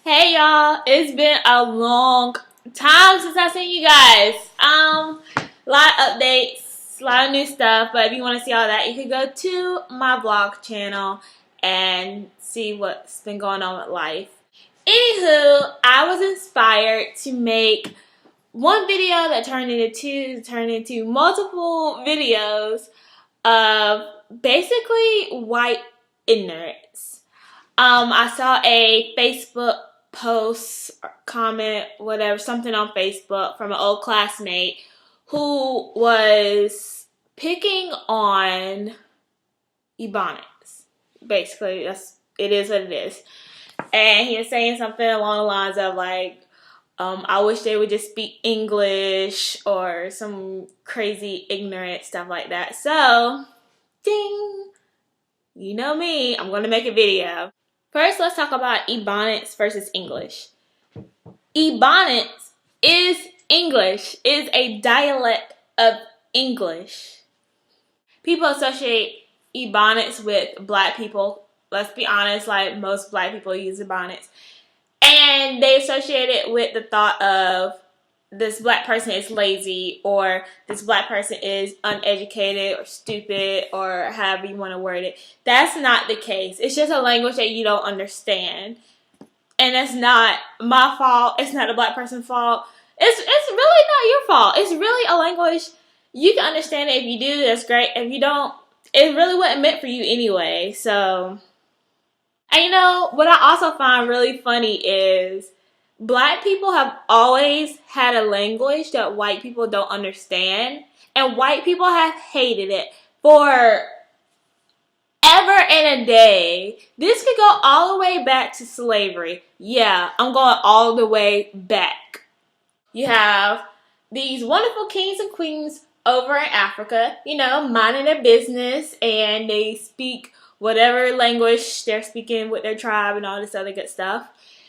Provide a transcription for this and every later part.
Hey y'all, it's been a long time since I've seen you guys. A lot of updates, a lot of new stuff, but if you want to see all that, you can go to my vlog channel and see what's been going on with life. Anywho, I was inspired to make one video that turned into multiple videos of basically white ignorance. I saw a Facebook post, comment, whatever, something on Facebook from an old classmate who was picking on ebonics. Basically, it is what it is. And he was saying something along the lines of like, I wish they would just speak English or some crazy ignorant stuff like that. So, ding! You know me, I'm going to make a video. First, let's talk about ebonics versus English. Ebonics is English, is a dialect of English. People associate ebonics with black people. Let's be honest, like most black people use ebonics. And they associate it with the thought of this black person is lazy, or this black person is uneducated or stupid, or however you want to word it. That's not the case. It's just a language that you don't understand. And that's not my fault. It's not a black person's fault. It's really not your fault. It's really a language. You can understand it. If you do, that's great. If you don't, it really wasn't meant for you anyway. So, and you know, what I also find really funny is black people have always had a language that white people don't understand, and white people have hated it for ever and a day. This could go all the way back to slavery. Yeah, I'm going all the way back. You have these wonderful kings and queens over in Africa, you know, minding their business, and they speak whatever language they're speaking with their tribe and all this other good stuff.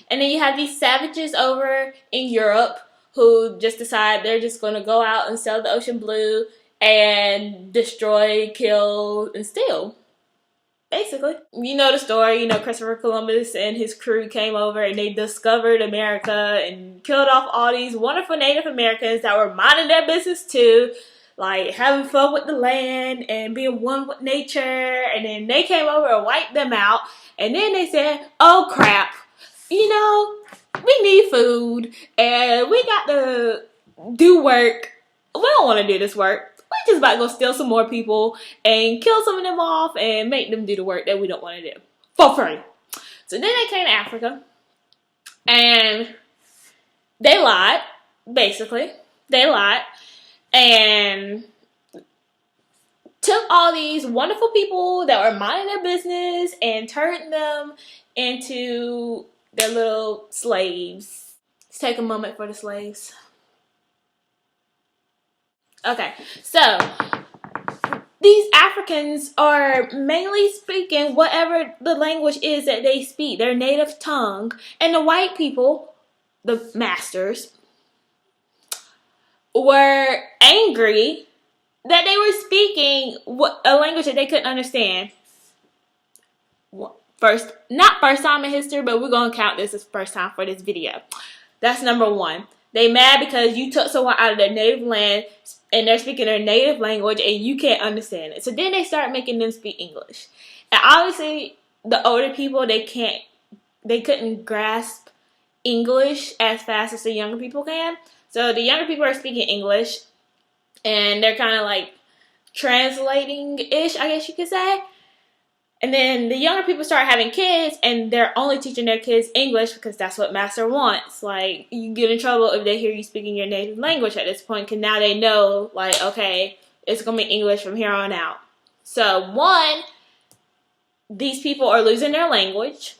And then you have these savages over in Europe who just decide they're just going to go out and sail the ocean blue and destroy, kill, and steal. Basically. You know the story. You know, Christopher Columbus and his crew came over and they discovered America and killed off all these wonderful Native Americans that were minding their business too, like having fun with the land and being one with nature. And then they came over and wiped them out. And then they said, oh crap. You know, we need food, and we got to do work. We don't want to do this work. We just about to go steal some more people and kill some of them off and make them do the work that we don't want to do for free. So then they came to Africa, and they lied, basically. They lied, and took all these wonderful people that were minding their business and turned them into their little slaves. Let's take a moment for the slaves. Okay, so these Africans are mainly speaking whatever the language is that they speak, their native tongue, and the white people, the masters, were angry that they were speaking a language that they couldn't understand. Not first time in history, but we're going to count this as first time for this video. That's number one. They mad because you took someone out of their native land and they're speaking their native language and you can't understand it. So then they start making them speak English. And obviously, the older people, they couldn't grasp English as fast as the younger people can. So the younger people are speaking English and they're kind of like translating-ish, I guess you could say. And then the younger people start having kids, and they're only teaching their kids English because that's what master wants. Like, you get in trouble if they hear you speaking your native language at this point, because now they know, like, okay, it's going to be English from here on out. So, one, these people are losing their language.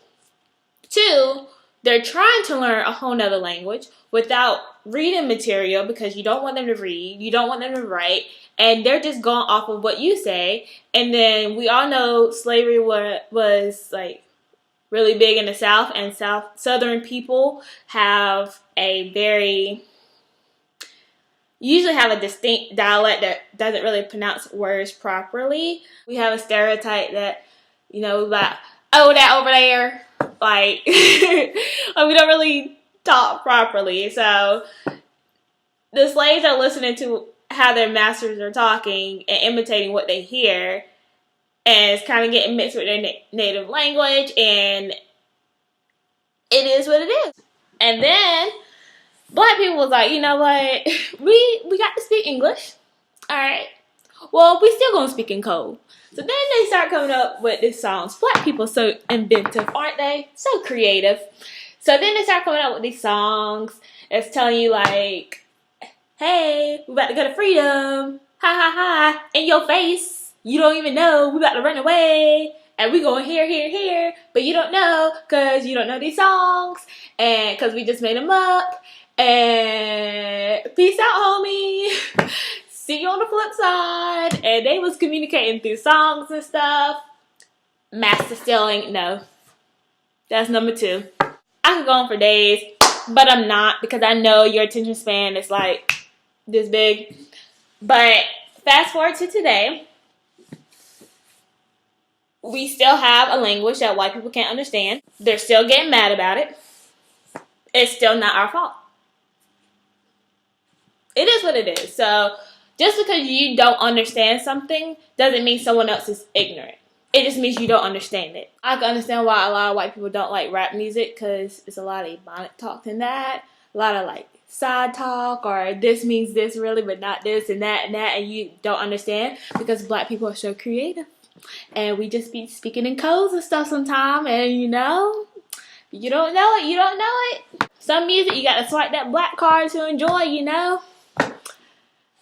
Two, they're trying to learn a whole nother language without reading material because you don't want them to read, you don't want them to write, and they're just going off of what you say. And then we all know slavery was like really big in the South, and Southern people have usually have a distinct dialect that doesn't really pronounce words properly. We have a stereotype that, you know, like, oh, that over there, Like, we don't really talk properly. So the slaves are listening to how their masters are talking and imitating what they hear, and it's kind of getting mixed with their native language, and it is what it is. And then black people was like, you know what, we got to speak English, all right, well, we still gonna speak in code. So then they start coming up with these songs. Black people are so inventive, aren't they? So creative. So then they start coming up with these songs that's telling you like, hey, we about to go to freedom, ha ha ha, in your face, you don't even know, we about to run away, and we going here, here, here, but you don't know, because you don't know these songs, and because we just made them up, and peace out, homie, see you on the flip side. And they was communicating through songs and stuff. Master stealing, no, that's number 2. I could go on for days, but I'm not, because I know your attention span is like this big. But fast forward to today, we still have a language that white people can't understand. They're still getting mad about it. It's still not our fault. It is what it is. So just because you don't understand something doesn't mean someone else is ignorant. It just means you don't understand it. I can understand why a lot of white people don't like rap music, because it's a lot of ebonic talk in that. A lot of like side talk, or this means this really but not this and that, and you don't understand, because black people are so creative. And we just be speaking in codes and stuff sometimes, and you know, you don't know it, you don't know it. Some music you gotta swipe that black card to enjoy, you know?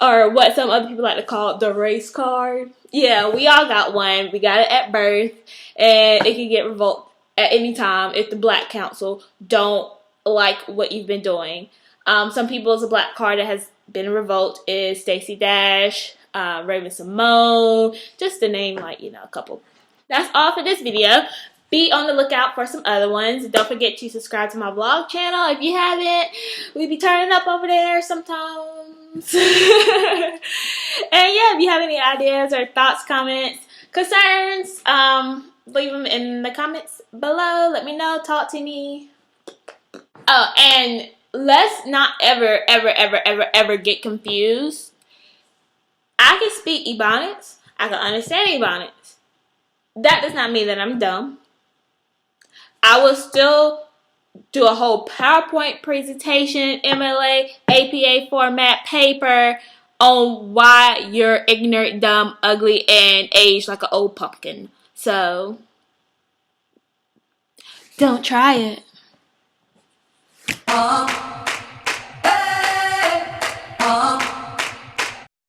Or what some other people like to call it, the race card. Yeah, we all got one. We got it at birth, and it can get revoked at any time if the black council don't like what you've been doing. Some people's black card that has been revoked is Stacey Dash, Raven Simone, just to name like, you know, a couple. That's all for this video. Be on the lookout for some other ones. Don't forget to subscribe to my vlog channel if you haven't. We be turning up over there sometimes. And yeah, if you have any ideas or thoughts, comments, concerns, leave them in the comments below. Let me know. Talk to me. Oh, and let's not ever get confused. I can speak ebonics. I can understand ebonics. That does not mean that I'm dumb. I will still do a whole PowerPoint presentation, MLA, APA format paper on why you're ignorant, dumb, ugly, and aged like an old pumpkin. So, don't try it.